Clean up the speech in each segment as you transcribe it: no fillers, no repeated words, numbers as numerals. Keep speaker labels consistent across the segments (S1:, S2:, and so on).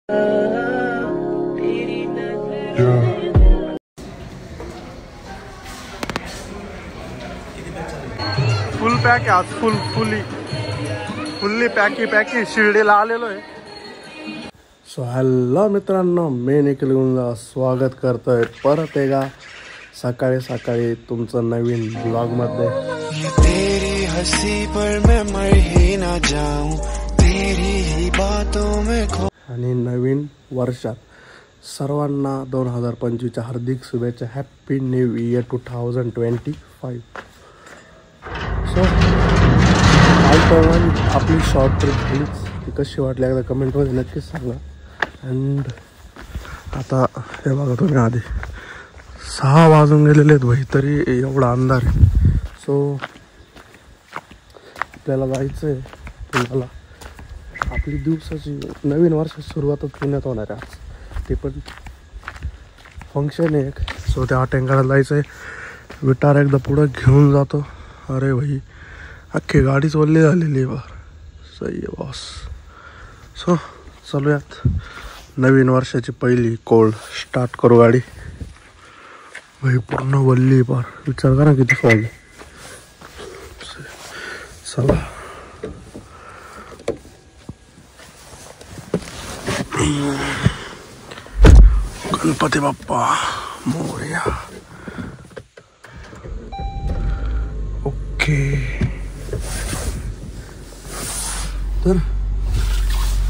S1: फुल pack आहे आज, fully पॅकी शिर्डीला आलेलो आहे. सो हॅलो मित्रांनो, मी निखिल गुंजा स्वागत करतोय परत एकदा सकाळी सकाळी तुमचं नवीन ब्लॉगमध्ये.
S2: तेरी हसी पर मैं मर ही ना जाऊं, तेरी ही बातों में खो.
S1: आणि नवीन वर्षात सर्वांना 2025च्या हार्दिक शुभेच्छा. Happy new year 2025. सो आपली शॉर्ट ट्रिप झालीच, ती कशी वाटली एकदा कमेंटमध्ये नक्कीच सांगा. अँड आता हे बघा तुम्ही, आधी 6 वाजून गेलेले आहेत भाई, तरी एवढा अंधार आहे. सो आपल्याला जायचं आहे पुण्याला. आपली दिवसाची नवीन वर्षाची सुरुवातच पुण्यात होणार आहे आज. ते पण फंक्शन आहे एक, सो त्या अटेंड करायला जायचं आहे. विटार एकदा पुढं घेऊन जातो. अरे भाई अख्खी गाडीच ओल्ली झालेली आहे बार. सही आहे बॉस. सो चलूयात, नवीन वर्षाची पहिली कोल्ड स्टार्ट करू गाडी. भाई पूर्ण वल्ली बार, विचार करा किती फॉग. चला गणपती बाप्पा मोरया. ओके, तर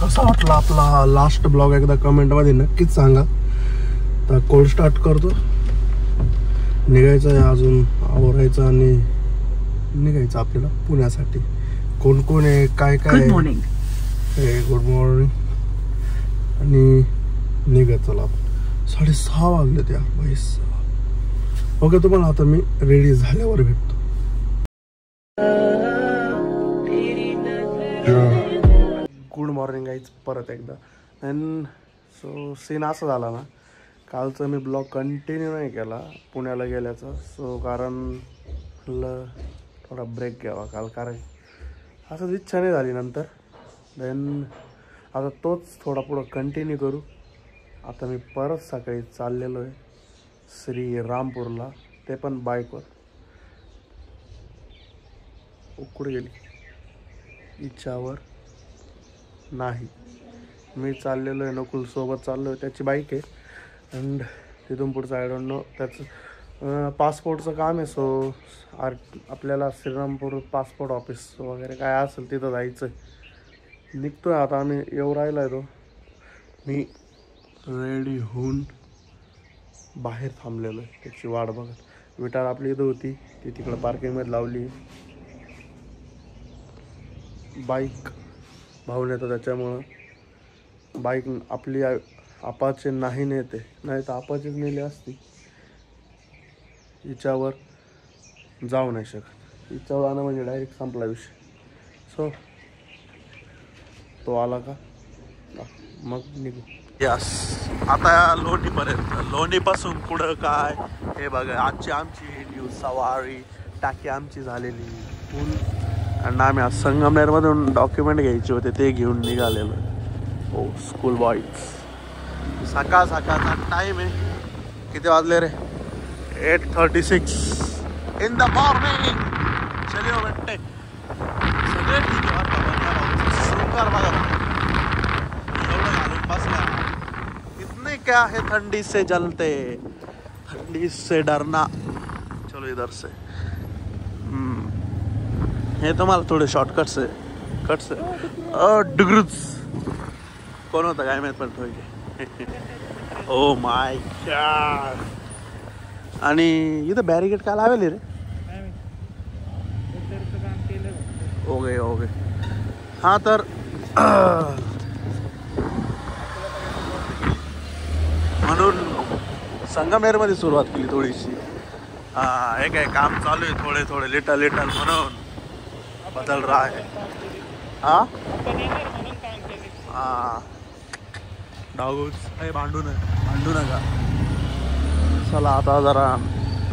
S1: कसा वाटला आपला लास्ट ब्लॉग एकदा कमेंटमध्ये नक्कीच सांगा. तर कोल्ड स्टार्ट करतो, निघायचं आहे अजून, आवरायचं आणि निघायचं आपल्याला पुण्यासाठी. कोण कोण आहे, काय काय. Good morning. Good morning. आणि निघायचं चला. 6:30 वाजले त्या भाई. ओके, तुम्हाला आता मी रेडी झाल्यावर भेटतो. गुड मॉर्निंग गाईज परत एकदा. अँड सो सीन असं झाला ना, कालचं मी ब्लॉग कंटिन्यू नाही केला पुण्याला गेल्याचा. सो कारण म्हटलं थोडा ब्रेक घ्यावा काल, कारण असंच इच्छा नाही झाली नंतर. देन आता तोच थोडा पुढं कंटिन्यू करू. आता मी परत सकाळी चाललेलो आहे श्रीरामपूरला, ते पण बाईकवर. कुठे गेली इच्छावर नाही, मी चाललेलो आहे नकुलसोबत चाललो आहे. त्याची बाईक आहे. अँड तिथून पुढचं आय डोंट नो, त्याचं पासपोर्टचं काम आहे. सो आपल्याला श्रीरामपूर पासपोर्ट ऑफिस वगैरे काय असेल तिथं जायचं आहे. निघतो आहे आता आम्ही, येऊ राहिला आहे तो. मी रेडी होऊन बाहेर थांबलेलो आहे त्याची वाट बघत. विटार आपली इथं होती, ती तिकडं पार्किंगमध्ये लावली. बाईक भाऊन येतो त्याच्यामुळं बाईक आपली अपाचे नाही नेते, नाही तर अपाचीच नेली असती. हिच्यावर जाऊ नाही शकत, हिच्यावर जाणं म्हणजे डायरेक्ट संपला विषय. सो तो आला का मग निघू. यस, आता लोणीपर्यंत. लोणीपासून पुढं काय हे बघा. आजची आमची न्यू सवारी टाकी आमची झालेली फुल. आणि आम्ही आज संगमनेरमधून डॉक्युमेंट घ्यायचे होते, ते घेऊन निघालेलो. हो स्कूल बॉईज. सकाळ सकाळचा टाईम आहे. किती वाजले रे? 8:36 इन द मॉर्निंग. चलियो बेटे, सगळे ठीक आहे बरं. शृंगार बघा, एवढं घालून बसला. इतने क्या है ठंडी से जलते, ठंडी से डरना. चलो इधर से. हे तुम्हाला थोडे शॉर्टकट्स आहे, कट्स आहे. डुगरूच कोण होता काय माहीत, पण थोडे. Oh my God. आणि इथं बॅरिकेड काय लावले रे? Okay okay. हां, तर म्हणून संगमेरमध्ये सुरुवात केली थोडीशी. हे काय काम चालू आहे, थोडे थोडे लिटल म्हणून बदल रहा है. हाँ हाँ, डाऊच भांडू नका. चला आता जरा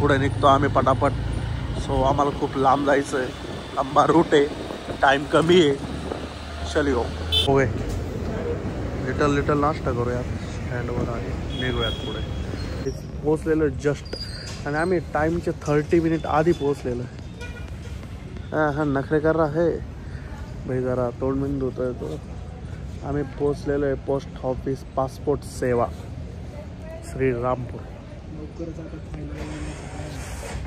S1: पुढे निघतो आम्ही पटापट. सो आम्हाला खूप लांब जायचं आहे, लंबा रूट आहे, टाईम कमी आहे. चलियो. ओके लिटल नाश्ता करूयात स्टँडवर आणि निघूयात पुढे. पोचलेलो जस्ट आणि आम्ही टाईमचे 30 मिनिट आधी पोचलेलो. हा नखरे कर रहा है भाई, जरा तोंड मिंड धुतोय तो. आम्ही पोचलेलो आहे पोस्ट ऑफिस पासपोर्ट सेवा श्रीरामपूर.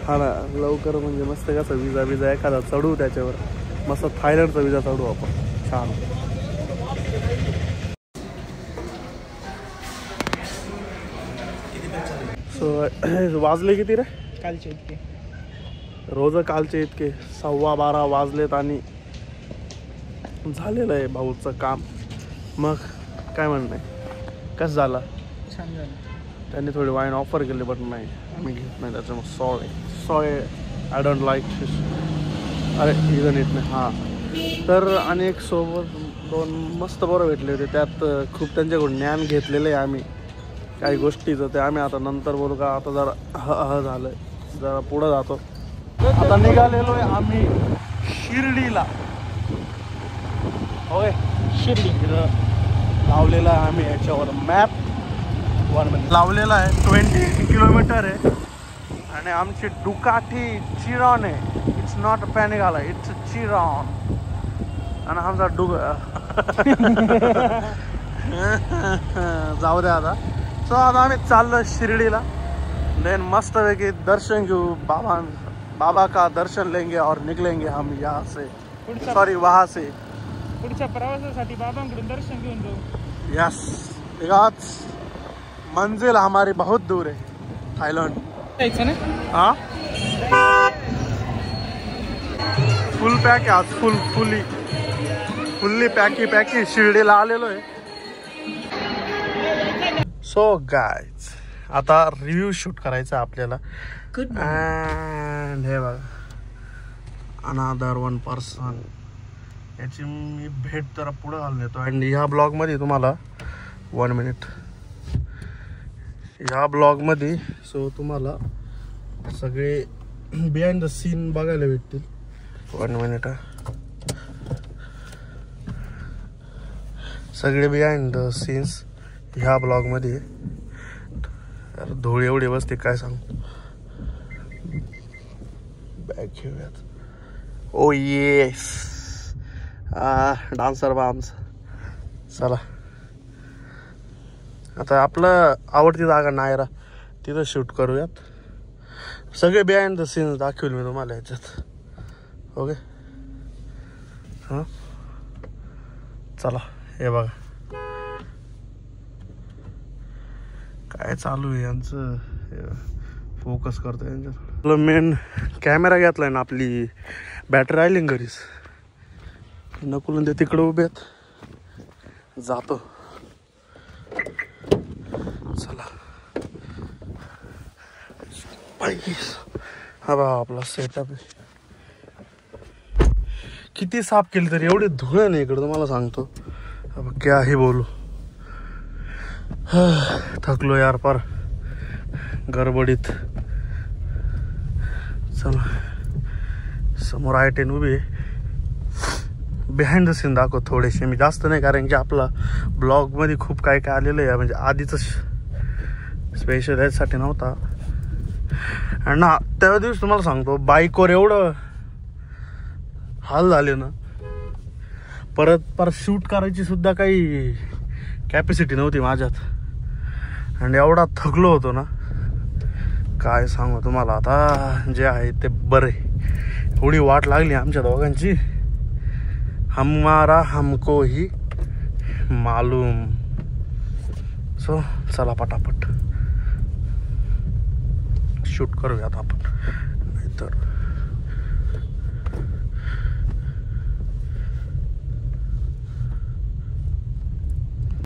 S1: हा ना लवकर म्हणजे मस्त कसं विजा एखादा चढू त्याच्यावर, मस्त थायलंडचा विजा चढू आपण छान. सो वाजले किती रे
S3: कालचे इतके?
S1: रोज कालचे इतके 12:15 वाजलेत आणि झालेलं आहे भाऊचं काम. मग काय म्हणणं आहे, कसं झालं?
S3: छान झालं.
S1: त्यांनी थोडी वाईन ऑफर केली बट नाही आम्ही घेत नाही त्याच्यामुळे sorry I don't like fish. अरे इथं नीट नाही. हां तर आणि एक सोबत 2 मस्त बरं भेटले होते, त्यात खूप त्यांच्याकडून ज्ञान घेतलेलं आहे आम्ही काही गोष्टीचं. ते आम्ही आता नंतर बोलू का, आता जरा झालं आहे, जरा पुढं जातो. आता निघालेलो आहे आम्ही शिर्डीला. होय
S3: शिर्डी
S1: लावलेला आहे आम्ही याच्यावर मॅप. 1 मिनिट लावलेला आहे. 20 किलोमीटर आहे आणि आमची डुकाटी चिरॉन आहे. It's not Panigale, it's Chiron. आणि आमचा जाऊ द्या आता. सो आता आम्ही चाललो शिर्डीला. देन मस्तपैकी दर्शन घेऊ, बाबा का दर्शन लेंगे और निकलेंगे हम यहाँ से, सॉरी वहाँ से.
S3: पुढच्या प्रवासासाठी बाबांकडून दर्शन घेऊन जाऊ.
S1: यस बिकॉज मंजिल हमारी बहुत दूर है, थाईलैंड.
S3: जायचं ना?
S1: हाँ फुल पॅक आहे आज, फुल्ली पॅकी शिर्डीला आलेलो आहे. सो गाईज आता रिव्ह्यू शूट करायचा आपल्याला. अँड हे बघा अनदर 1 पर्सन. याची मी भेट जरा पुढं घालून येतो. अँड ह्या ब्लॉगमध्ये तुम्हाला 1 मिनिट, ह्या ब्लॉगमध्ये सो तुम्हाला सगळे बिहाइंड द सीन बघायला भेटतील. 1 मिनिट. सगळे बिहाइंड द सीन्स ह्या ब्लॉगमध्ये. धूळ एवढी बसते काय सांगू. बॅग घेऊयात. ओ येस डान्सर बा आमचा. चला आता आपलं आवडती जागा नायरा, तिथं शूट करूयात. सगळे बिहाइंड द सीन्स दाखवेल मी तुम्हाला ह्याच्यात. ओके हां चला. हे बघा काय चालू आहे यांचं, फोकस करतो यांच्यात. मेन कॅमेरा घेतलाय ना, आपली बॅटरी राहिली घरीच. नकुलन ते तिकडं उभे आहेत, जातो. चला हा बा आपला सेटअप आहे. किती साफ केली तरी एवढी धूळ आहे ना इकडं, तुम्हाला सांगतो. अब क्या ही बोलू. थकलो यार पर गडबडीत. चला समोर I-10 उभी आहे. बिहाइंड द सीन दाखव थोडेसे, मी जास्त नाही, कारण की आपला ब्लॉगमध्ये खूप काय काय आलेलं आहे. म्हणजे आधीच स्पेशल याच्यासाठी नव्हता. आणि ना त्या दिवशी तुम्हाला सांगतो बाईकवर एवढं हाल झाले ना, परत शूट करायची सुद्धा काही कॅपॅसिटी नव्हती माझ्यात. आणि एवढा थकलो होतो ना काय सांगू तुम्हाला. आता जे आहे ते बरे. एवढी वाट लागली आमच्या दोघांची, हमारा हमको ही मालूम. सो चला पटापट शूट करूयात आपण, नाहीतर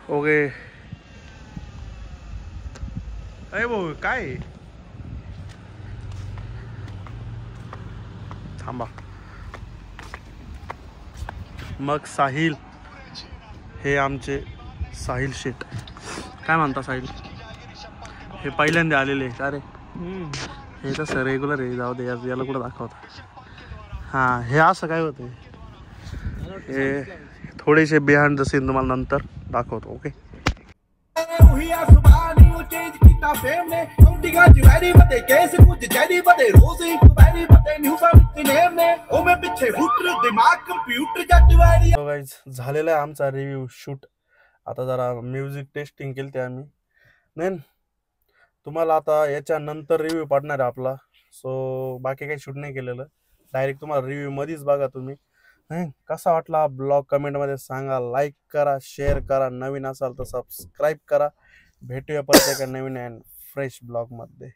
S1: ओके. अरे भाऊ काय थांबा. मग साहिल, हे आमचे साहिल शेट. काय म्हणता साहिल? हे पहिल्यांदा आलेले आहे का रे? हे तसं रेग्युलर आहे, जाऊ दे याला कुठं दाखवता. हां हे असं काय होतं, हे थोडेसे बिहाइंड द सीन तुम्हाला नंतर दाखवतो. ओके. झालेला आहे आमचा रिव्ह्यू शूट. आता जरा म्युझिक टेस्टिंग केली ते आम्ही. नाही तुम्हाला आता याच्यानंतर रिव्ह्यू पडणार आहे आपला. सो बाकी काही शूट नाही केलेलं, डायरेक्ट तुम्हाला रिव्ह्यू मध्येच बघा तुम्ही. नाही कसा वाटला ब्लॉग कमेंटमध्ये सांगा. लाईक करा, शेअर करा, नवीन असाल तर सबस्क्राईब करा. भेटूया परत एका नवीन अँड फ्रेश ब्लॉगमध्ये.